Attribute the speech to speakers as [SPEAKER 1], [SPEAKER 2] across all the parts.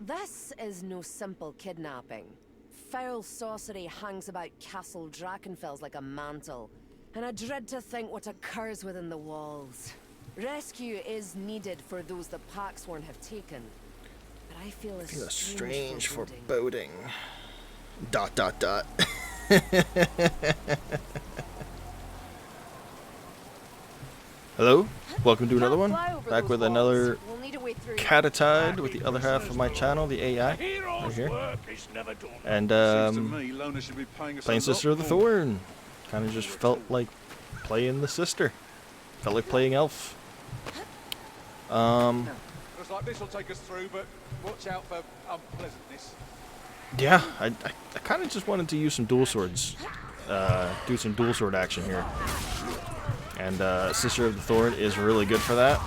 [SPEAKER 1] This is no simple kidnapping. Foul sorcery hangs about Castle Drakenfels like a mantle, and I dread to think what occurs within the walls. Rescue is needed for those the Packsworn have taken, but I feel a strange
[SPEAKER 2] foreboding. ... Hello, welcome to another one. Back with another CataTide with the other half of my channel, the AI, right here. And playing Sister of the Thorn. Kind of just felt like playing the sister. Felt like playing elf.
[SPEAKER 3] Looks like this will take us through, but watch out for unpleasantness.
[SPEAKER 2] Yeah, I kind of just wanted to use some dual swords. Do some dual sword action here. And Sister of the Thorn is really good for that.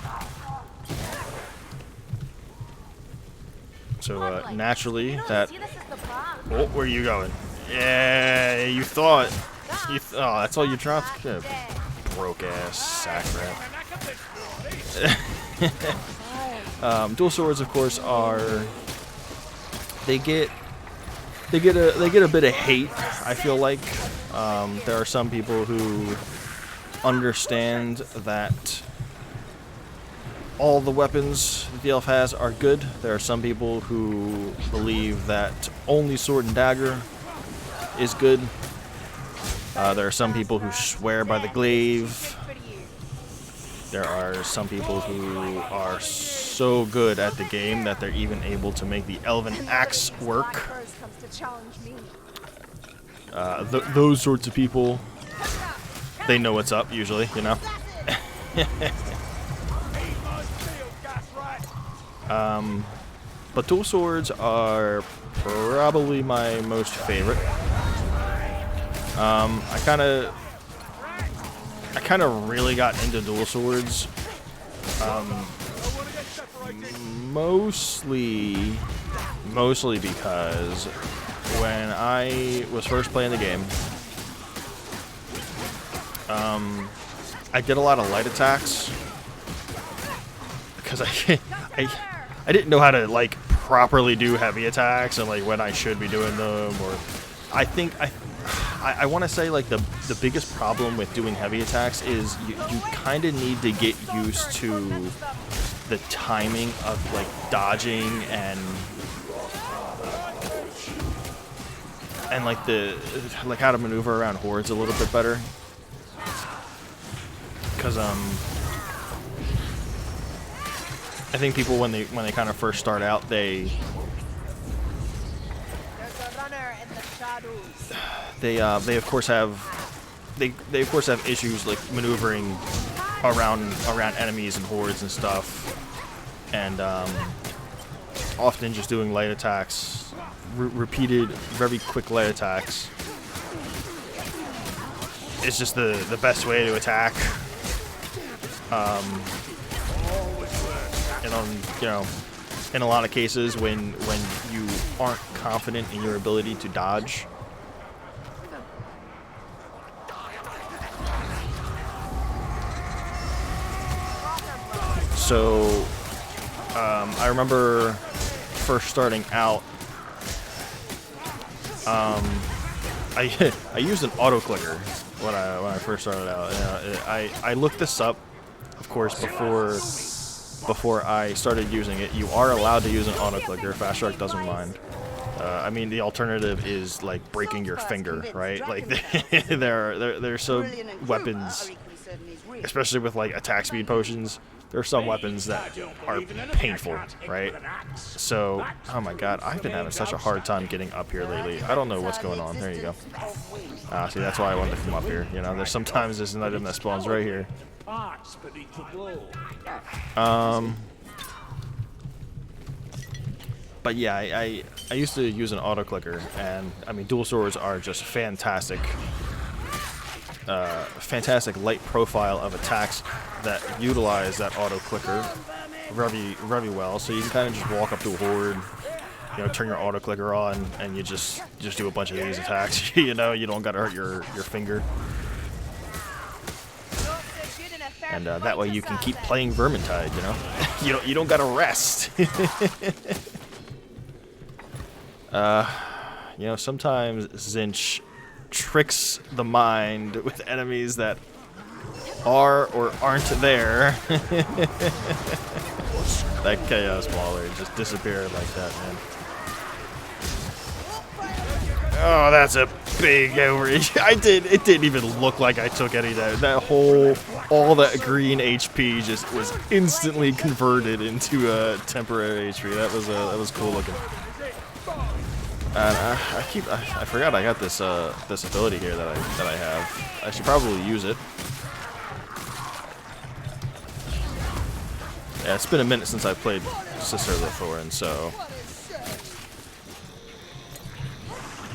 [SPEAKER 2] So naturally, that... Oh, where are you going? Yeah, you thought... oh, that's all you dropped? Good. Broke-ass sack rat. Dual swords, of course, are... They get a bit of hate, I feel like. There are some people who understand that all the weapons that the elf has are good. There are some people who believe that only sword and dagger is good. There are some people who swear by the glaive. There are some people who are so good at the game that they're even able to make the elven axe work. Those sorts of people, they know what's up usually, you know. But dual swords are probably my most favorite. I kind of really got into dual swords. Mostly because when I was first playing the game, I did a lot of light attacks because I didn't know how to like properly do heavy attacks and like when I should be doing them, or I think I want to say like the biggest problem with doing heavy attacks is you kind of need to get used to the timing of like dodging and like how to maneuver around hordes a little bit better. Because I think people when they kind of first start out, they of course have issues like maneuvering around enemies and hordes and stuff, and often just doing light attacks, repeated very quick light attacks is just the best way to attack. And in a lot of cases when you aren't confident in your ability to dodge, so I remember first starting out, I used an auto clicker when I first started out. I looked this up, of course, before I started using it. You are allowed to use an auto clicker. Fast Shark doesn't mind. I mean, the alternative is like breaking your finger, right? Like there are some weapons, especially with like attack speed potions. There are some weapons that are painful, right? So, oh my god, I've been having such a hard time getting up here lately. I don't know what's going on. There you go. See, that's why I wanted to come up here. You know, there's sometimes there's an item that spawns right here. But yeah, I used to use an auto clicker, and I mean, dual swords are just fantastic. Fantastic light profile of attacks that utilize that auto clicker very well. So you can kind of just walk up to a horde, you know, turn your auto clicker on, and you just do a bunch of these attacks. You know, you don't gotta hurt your finger, and that way you can keep playing Vermintide. You know, you don't gotta rest. You know, sometimes Zinch tricks the mind with enemies that are or aren't there. That Chaos Mauler just disappeared like that, man. Oh, that's a big overreach. It didn't even look like I took any damage. That all that green HP just was instantly converted into a temporary HP. That was cool looking. And I forgot I got this this ability here that I have. I should probably use it. Yeah, it's been a minute since I played Sister of the Thorn, so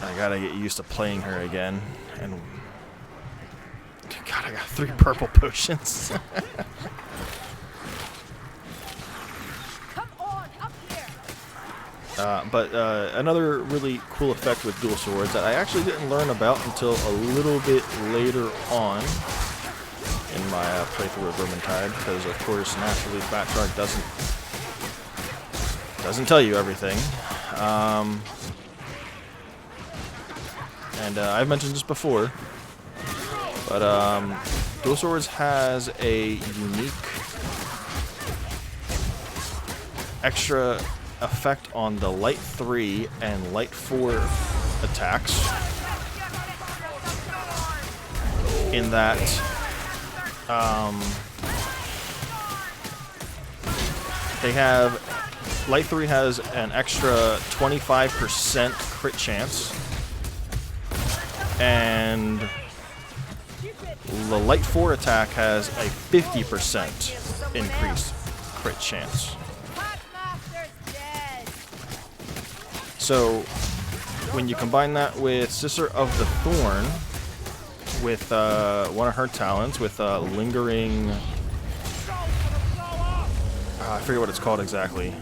[SPEAKER 2] I gotta get used to playing her again. And God, I got 3 purple potions. But another really cool effect with dual swords that I actually didn't learn about until a little bit later on in my playthrough of Vermintide, because of course naturally Fat Shark doesn't tell you everything. And I've mentioned this before, but dual swords has a unique extra effect on the light 3 and light 4 attacks, in that they have light 3 has an extra 25% crit chance, and the light 4 attack has a 50% increased crit chance. So when you combine that with Sister of the Thorn, with one of her talents, with lingering, I forget what it's called exactly.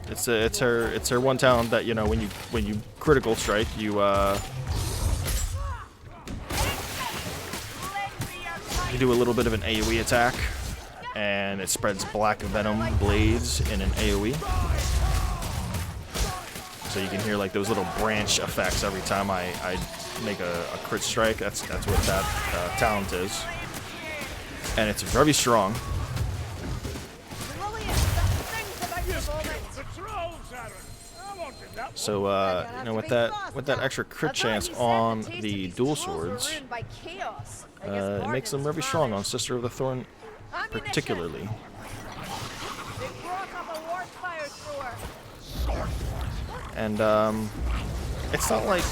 [SPEAKER 2] It's her one talent that, you know, when you critical strike, you do a little bit of an AoE attack, and it spreads black venom blades in an AoE. So you can hear like those little branch effects every time I make a crit strike. That's what that talent is, and it's very strong. So you know, with that extra crit chance on the dual swords, it makes them very strong on Sister of the Thorn, particularly. And it's not like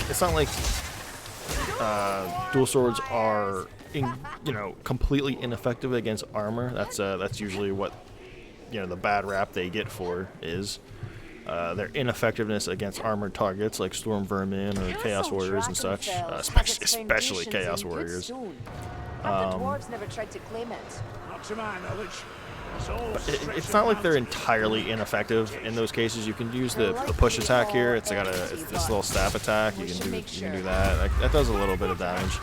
[SPEAKER 2] dual swords are completely ineffective against armor. That's usually what, you know, the bad rap they get for is their ineffectiveness against armored targets like Storm Vermin or Chaos Warriors and such, especially Chaos Warriors. But it's not like they're entirely ineffective in those cases. You can use the push attack here. It's this little stab attack. You can do that. That does a little bit of damage.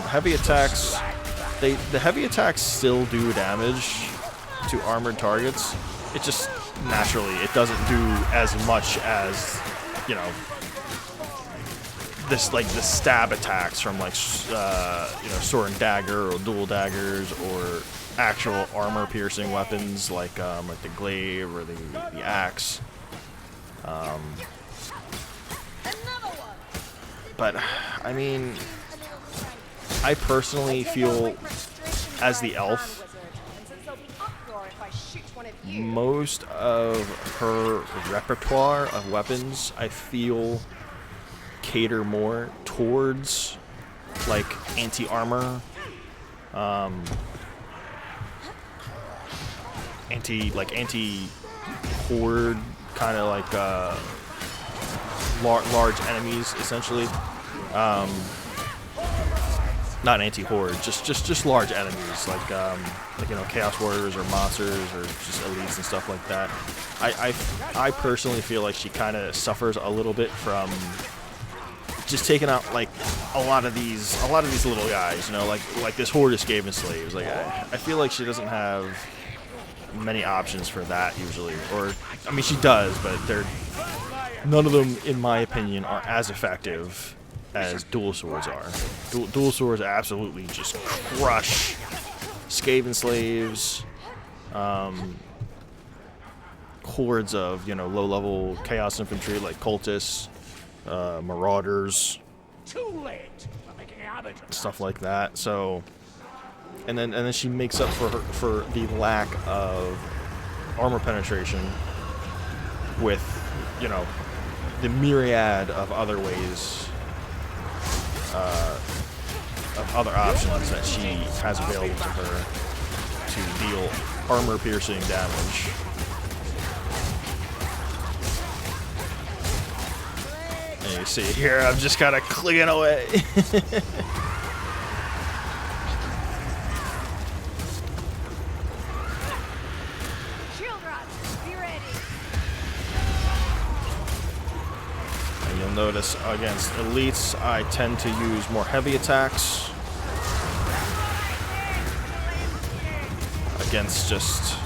[SPEAKER 2] Heavy attacks, the heavy attacks still do damage to armored targets. It just naturally it doesn't do as much as, you know, the stab attacks from like sword and dagger or dual daggers or actual armor piercing weapons like the glaive or the axe. But I mean, I personally feel, as the elf, most of her repertoire of weapons I feel cater more towards like anti-armor, anti-horde, kind of like large enemies essentially. Not anti-horde, just large enemies like you know, Chaos Warriors or monsters or just elites and stuff like that. I personally feel like she kind of suffers a little bit from just taking out like a lot of these little guys, you know, like this Horde of Skaven slaves. Like I feel like she doesn't have many options for that usually, or I mean she does, but they're none of them, in my opinion, are as effective as dual swords are. Dual swords absolutely just crush Skaven slaves, hordes of, you know, low-level chaos infantry like cultists, marauders, stuff like that. So, and then she makes up for the lack of armor penetration with, you know, the myriad of other ways, of other options that she has available to her to deal armor-piercing damage. And you see here, I'm just kind of clicking away. And you'll notice against elites, I tend to use more heavy attacks. Against just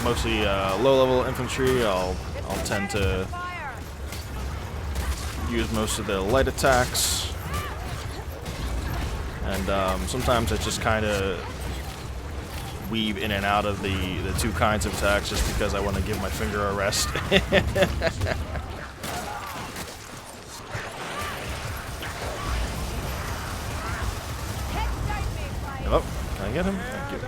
[SPEAKER 2] mostly low-level infantry, I'll tend to use most of the light attacks, and sometimes I just kind of weave in and out of the two kinds of attacks just because I want to give my finger a rest. Hello, can I get him? Thank you.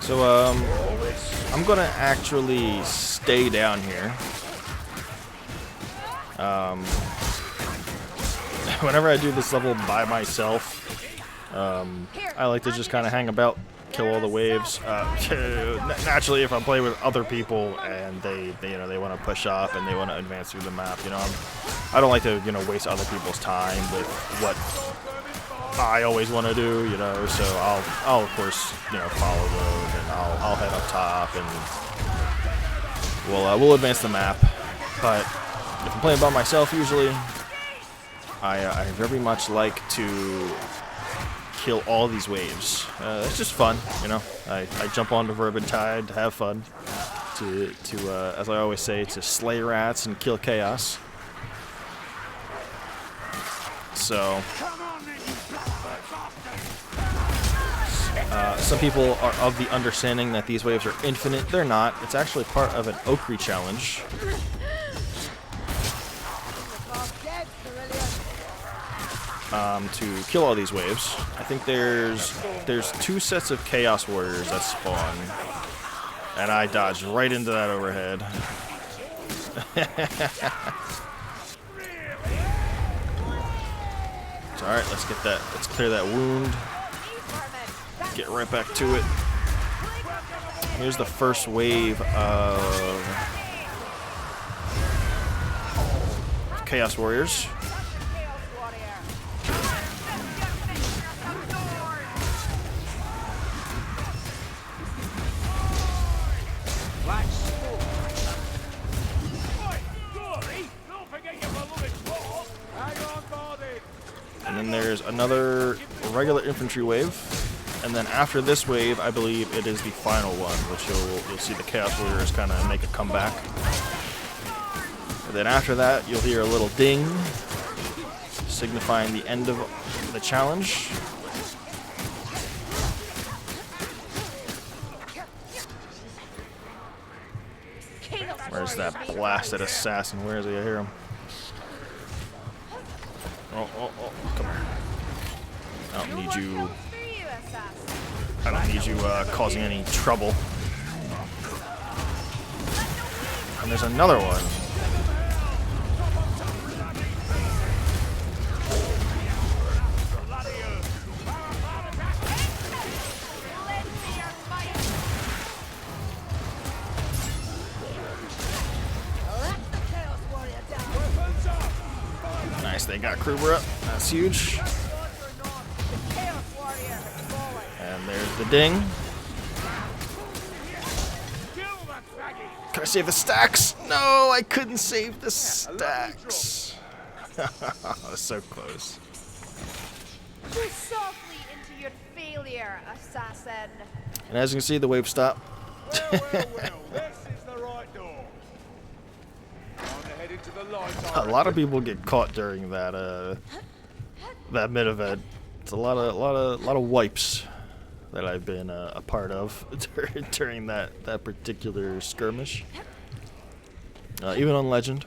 [SPEAKER 2] So, I'm gonna actually stay down here. Whenever I do this level by myself, I like to just kind of hang about, kill all the waves. Naturally, if I play with other people and they want to push up and they want to advance through the map, you know, I don't like to, you know, waste other people's time with what I always want to do, you know. So I'll of course, you know, follow road, and I'll head up top, and we'll advance the map. But if I'm playing by myself, usually I very much like to kill all these waves. It's just fun, you know. I jump onto Vermintide to have fun, to as I always say, to slay rats and kill chaos. So some people are of the understanding that these waves are infinite. They're not. It's actually part of an Okri challenge. To kill all these waves. I think there's 2 sets of Chaos Warriors that spawn, and I dodged right into that overhead. It's alright, let's clear that wound. Get right back to it. Here's the first wave of Chaos Warriors. And then there's another regular infantry wave. And then after this wave, I believe it is the final one, which you'll see the Chaos Warriors kind of make a comeback. And then after that, you'll hear a little ding, signifying the end of the challenge. Where's that blasted assassin? Where is he? I hear him. Oh, come on. I don't need you causing any trouble. And there's another one. Nice, they got Kruber up. That's huge. And there's the ding. Can I save the stacks? No, I couldn't save the stacks. So close.
[SPEAKER 4] Go softly into your failure, assassin.
[SPEAKER 2] And as you can see, the wave stopped.
[SPEAKER 3] Well, this is the right door. Time to head into the light, I
[SPEAKER 2] A lot of
[SPEAKER 3] reckon.
[SPEAKER 2] people get caught during that that mid event. It's a lot of wipes that I've been a part of during that particular skirmish. Even on Legend.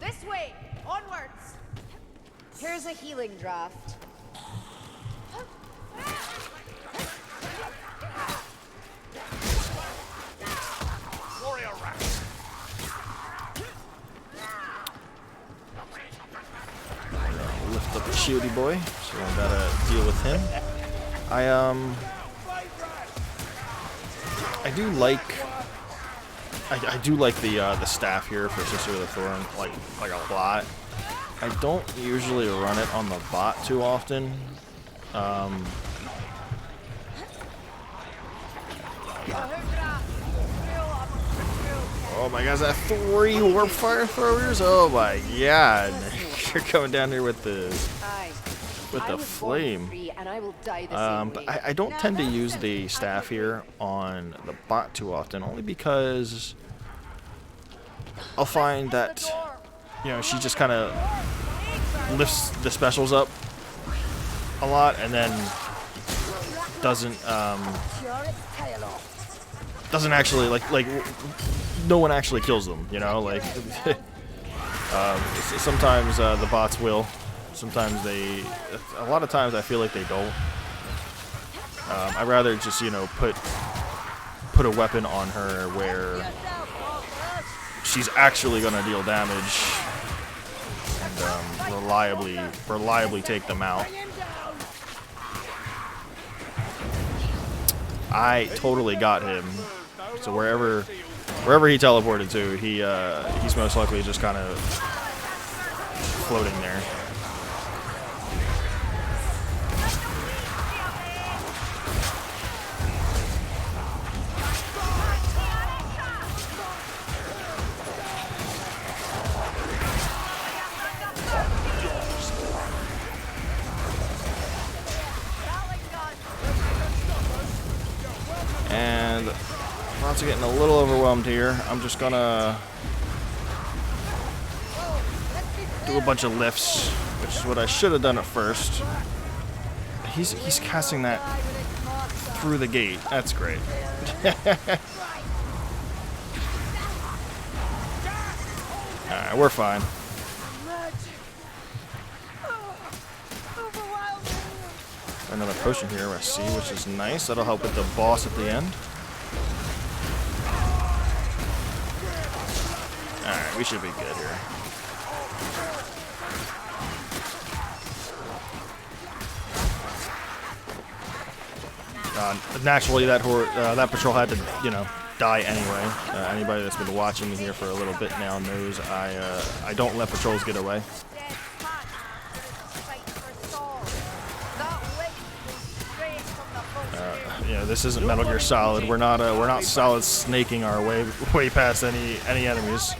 [SPEAKER 4] This way, onwards.
[SPEAKER 1] Here's a healing draft.
[SPEAKER 3] Warrior rat.
[SPEAKER 2] Lift up the shieldy boy, so I gotta deal with him. I do like the staff here for Sister of the Thorn like a lot. I don't usually run it on the bot too often. Oh my god, that 3 warp fire throwers? Oh my god. You're coming down here with the
[SPEAKER 1] Aye.
[SPEAKER 2] with
[SPEAKER 1] I
[SPEAKER 2] the
[SPEAKER 1] was born
[SPEAKER 2] flame.
[SPEAKER 1] free, and I will die the same
[SPEAKER 2] But
[SPEAKER 1] way.
[SPEAKER 2] I don't tend to use the staff here on the bot too often, only because I'll find that, you know, she just kind of lifts the specials up a lot and then doesn't actually like no one actually kills them, you know, like sometimes the bots will. Sometimes they, a lot of times I feel like they don't. I'd rather just, you know, put a weapon on her where she's actually gonna deal damage and reliably take them out. I totally got him. So wherever he teleported to, he's most likely just kind of floating there. And lots of getting a little overwhelmed here. I'm just gonna do a bunch of lifts, which is what I should have done at first. He's casting that through the gate. That's great. Alright, we're fine. Another potion here, I see, which is nice. That'll help with the boss at the end. Alright, we should be good here. Naturally, that patrol had to, you know, die anyway. Anybody that's been watching me here for a little bit now knows I don't let patrols get away. You know, this isn't Metal Gear Solid. We're not solid snaking our way past any enemies.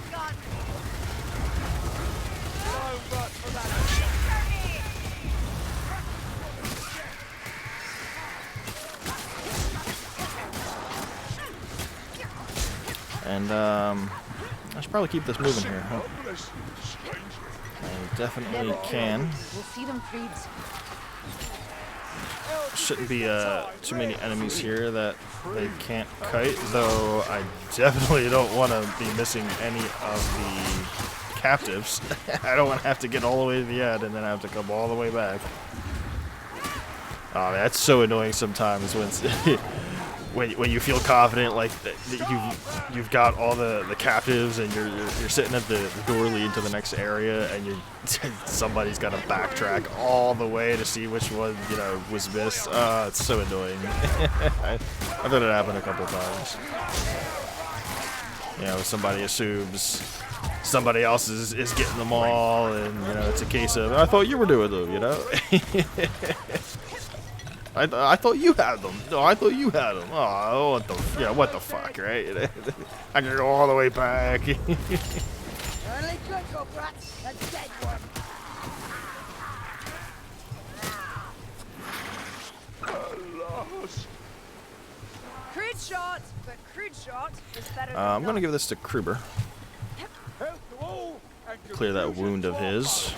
[SPEAKER 2] And I should probably keep this moving here. Huh? I definitely can.
[SPEAKER 1] We'll see them freed.
[SPEAKER 2] Shouldn't be too many enemies here that they can't kite, though I definitely don't want to be missing any of the captives. I don't want to have to get all the way to the end and then have to come all the way back. Oh, that's so annoying sometimes when you feel confident like that you've got all the captives and you're sitting at the door leading to the next area and somebody's got to backtrack all the way to see which one, you know, was missed. It's so annoying. I've had it happen a couple times. You know, somebody assumes somebody else is getting them all, and you know, it's a case of, I thought you were doing them, you know. I thought you had them. No, I thought you had them. Oh, what the fuck, right? I can go all the way back.
[SPEAKER 5] Only good go, brats. A dead one.
[SPEAKER 4] Crude shot, but crude shot is better than
[SPEAKER 2] I'm gonna
[SPEAKER 4] none.
[SPEAKER 2] give this to Kruber.
[SPEAKER 3] Health to all, and
[SPEAKER 2] Clear that
[SPEAKER 3] confusion
[SPEAKER 2] wound
[SPEAKER 3] to
[SPEAKER 2] of
[SPEAKER 3] all.
[SPEAKER 2] his.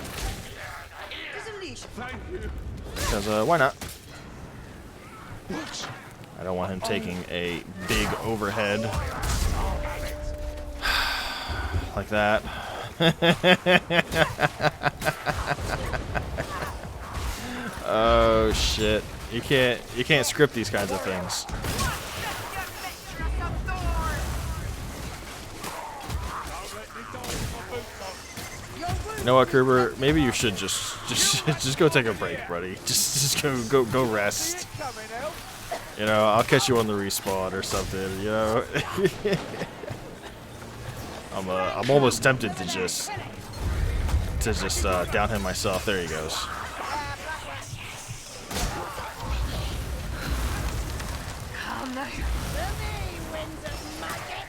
[SPEAKER 5] There's a leash.
[SPEAKER 3] Thank you.
[SPEAKER 2] Because why not? I don't want him taking a big overhead like that. Oh shit! You can't script these kinds of things. You know what, Kruber? Maybe you should just go take a break, buddy. Just go rest.
[SPEAKER 3] Coming out.
[SPEAKER 2] You know, I'll catch you on the respawn or something. You know, I'm almost tempted to just down him myself. There he goes.
[SPEAKER 4] Calm now.
[SPEAKER 5] The me, winds of magic.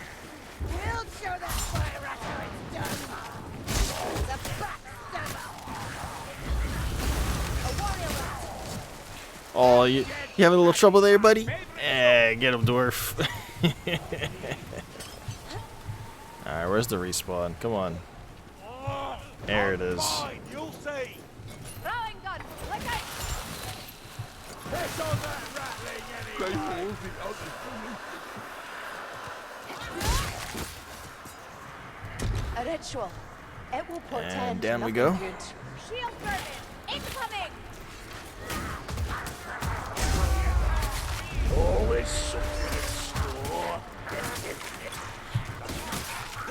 [SPEAKER 5] We'll show that fire rat how it's done. The backstabber. A warrior rat.
[SPEAKER 2] Oh, you having a little trouble there, buddy? Eh, get him, dwarf. Alright, where's the respawn? Come on. There it is.
[SPEAKER 3] Fine, you'll see.
[SPEAKER 4] Throwing gun. Look out.
[SPEAKER 3] Piss on that rattling anyway.
[SPEAKER 1] A ritual. It will portend
[SPEAKER 2] And down we
[SPEAKER 1] nothing
[SPEAKER 2] go.
[SPEAKER 1] good.
[SPEAKER 4] Shield burning. Incoming.
[SPEAKER 3] Always something in store.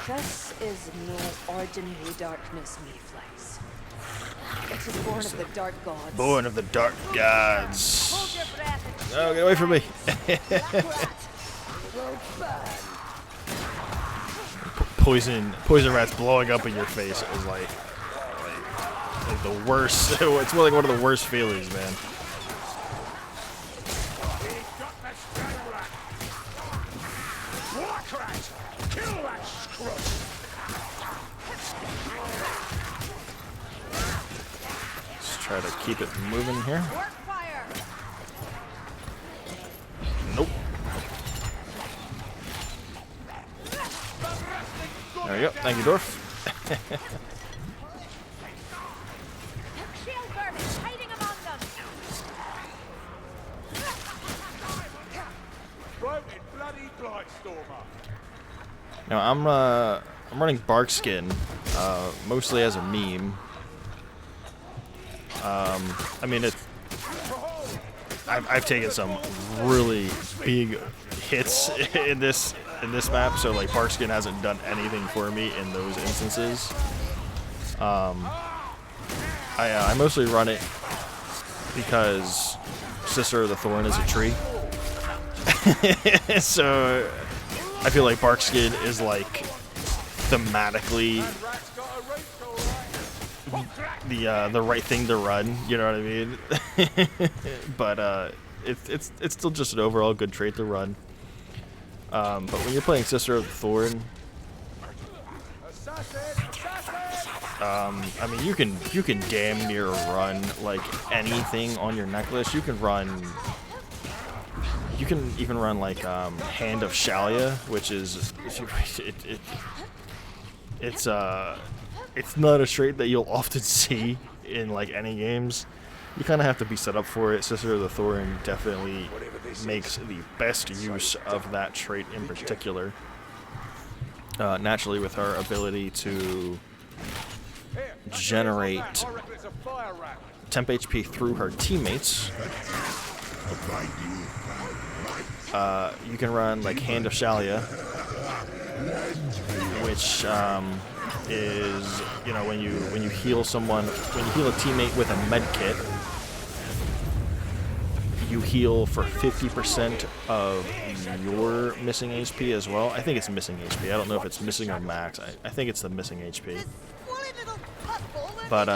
[SPEAKER 1] This is no ordinary darkness, Mayflies. It is born of the dark gods.
[SPEAKER 2] Born of the dark gods.
[SPEAKER 4] Hold your breath and
[SPEAKER 2] Oh, get away from me. Poison rats blowing up in your face is like the worst. It's like one of the worst feelings, man.
[SPEAKER 3] Got the strangler. Walk rat. Kill that scrub.
[SPEAKER 2] Let's try to keep it moving here.
[SPEAKER 4] work fire.
[SPEAKER 2] Nope. There we go. Thank you, Dwarf.
[SPEAKER 4] Shield burning. Hiding among them.
[SPEAKER 3] Throated bloody Blightstormer.
[SPEAKER 2] Now I'm running Barkskin, mostly as a meme. I mean I've taken some really big hits in this map, so like Barkskin hasn't done anything for me in those instances. I mostly run it because Sister of the Thorn is a tree. So I feel like Barkskin is like thematically
[SPEAKER 3] Rat's got a reach, all right.
[SPEAKER 2] the right thing to run, you know what I mean? But it's still just an overall good trait to run. But when you're playing Sister of the Thorn,
[SPEAKER 3] Assassin! Assassin!
[SPEAKER 2] I mean you can damn near run like anything on your necklace. You can even run like Hand of Shalia, which is it's not a trait that you'll often see in like any games. You kind of have to be set up for it. Sister of the Thorn definitely makes the best use of that trait in particular. Naturally, with her ability to
[SPEAKER 3] Here,
[SPEAKER 2] generate
[SPEAKER 3] I reckon it's a fire rat.
[SPEAKER 2] temp HP through her teammates, you can run like Hand of Shalia, which is, you know, when you heal someone, when you heal a teammate with a med kit, you heal for 50% of your missing HP as well. I think it's missing HP. I don't know if it's missing or max. I think it's the missing HP. But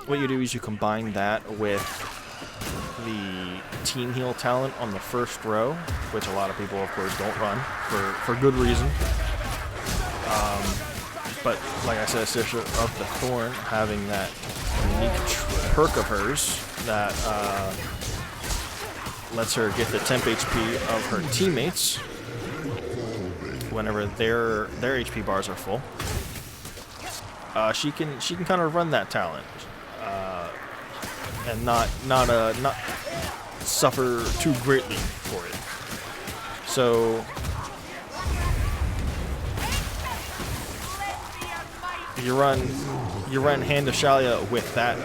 [SPEAKER 2] what you do is you combine that with the team heal talent on the first row, which a lot of people, of course, don't run for good reason. But like I said, Sister of the Thorn having that unique perk of hers that lets her get the temp HP of her teammates whenever their HP bars are full. She can kind of run that talent and not suffer too greatly for it. So you run Hand of Shalia with that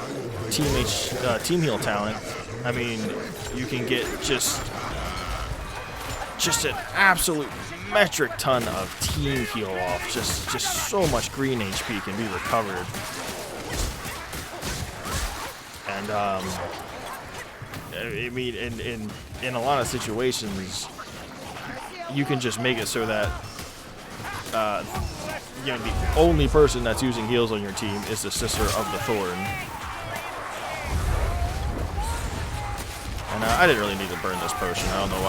[SPEAKER 2] team heal talent. I mean, you can get just an absolute metric ton of team heal off. Just so much green HP can be recovered. And I mean, in a lot of situations, you can just make it so that you know, the only person that's using heals on your team is the Sister of the Thorn. And I didn't really need to burn this potion. I don't know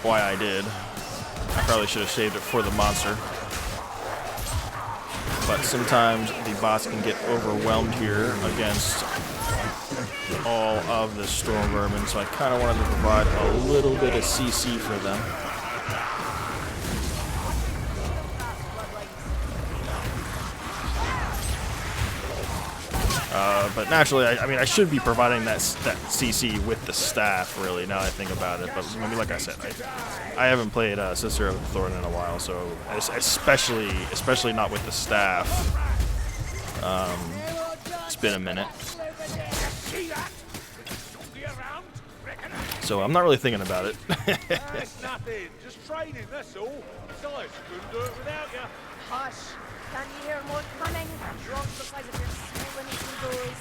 [SPEAKER 2] why I did. I probably should have saved it for the monster. But sometimes the boss can get overwhelmed here against all of the storm vermin, so I kind of wanted to provide a little bit of CC for them. But naturally, I mean, I should be providing that CC with the staff, really, now that I think about it. But I mean, like I said, I haven't played Sister of the Thorn in a while, so especially not with the staff. It's been a minute. So I'm not really thinking about it.
[SPEAKER 3] It's nothing. Just training, that's all. Besides, couldn't do it without you.
[SPEAKER 4] Hush. Can you hear more coming? Drop the size of your swollen egos.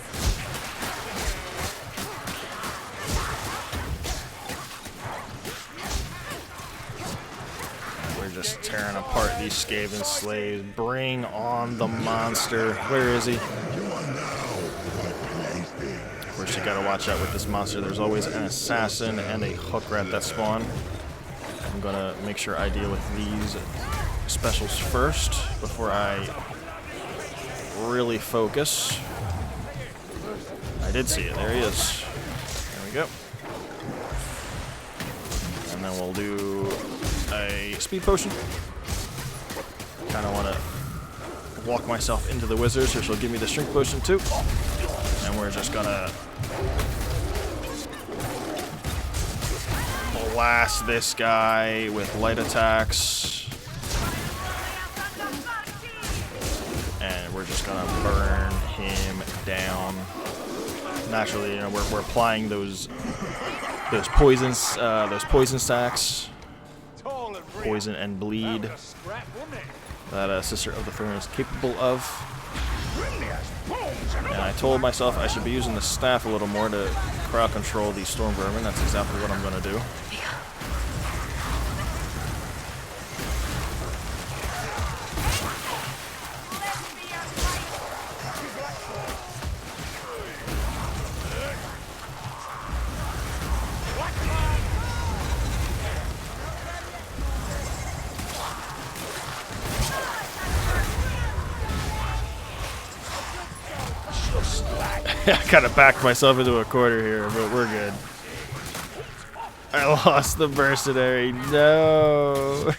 [SPEAKER 2] We're just tearing apart these Skaven slaves. Bring on the monster. Where is he? Of course, you gotta watch out with this monster. There's always an assassin and a hook rat that spawn. I'm gonna make sure I deal with these specials first before I really focus. I did see it. There he is. There we go. And then we'll do a speed potion. Kind of want to walk myself into the wizard, so she'll give me the strength potion too. And we're just gonna blast this guy with light attacks. And we're just gonna burn him down. Naturally, you know, we're applying those poison stacks, poison and bleed that Sister of the Thorn is capable of. And I told myself I should be using the staff a little more to crowd control these storm vermin. That's exactly what I'm gonna do. I kind of backed myself into a corner here, but we're good. I lost the Mercenary. No.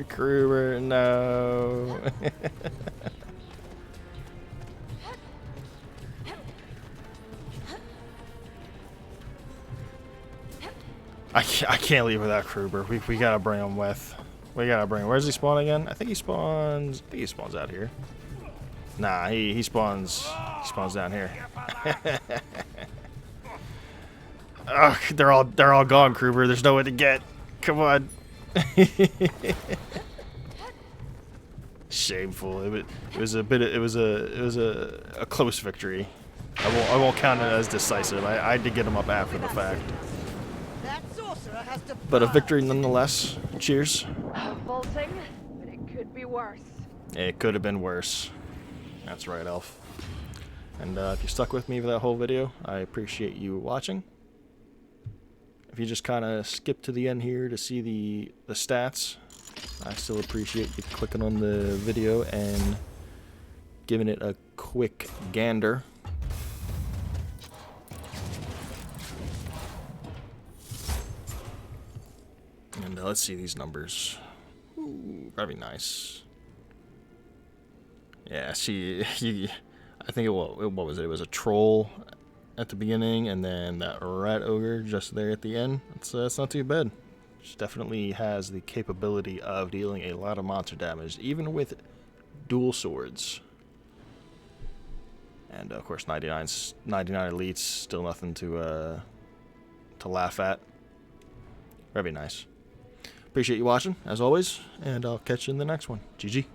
[SPEAKER 2] Kruber, no. I can't leave without Kruber. We gotta bring him with. We gotta bring him. Where's he spawn again? I think he spawns out here. Nah, he spawns down here. Ugh, they're all gone, Kruber. There's no way to get. Come on. Shameful. It was a close victory. I won't count it as decisive. I had to get him up after the fact. But a victory nonetheless. Cheers.
[SPEAKER 4] Vaulting, but it could be worse.
[SPEAKER 2] It could have been worse. That's right, Elf. And if you stuck with me for that whole video, I appreciate you watching. If you just kind of skip to the end here to see the stats, I still appreciate you clicking on the video and giving it a quick gander. And let's see these numbers. Ooh, very nice. Yeah, see, I think what was it? It was a troll at the beginning, and then that rat ogre just there at the end. It's not too bad. She definitely has the capability of dealing a lot of monster damage, even with dual swords. And of course, 99 elites, still nothing to laugh at. Very nice. Appreciate you watching, as always, and I'll catch you in the next one. GG.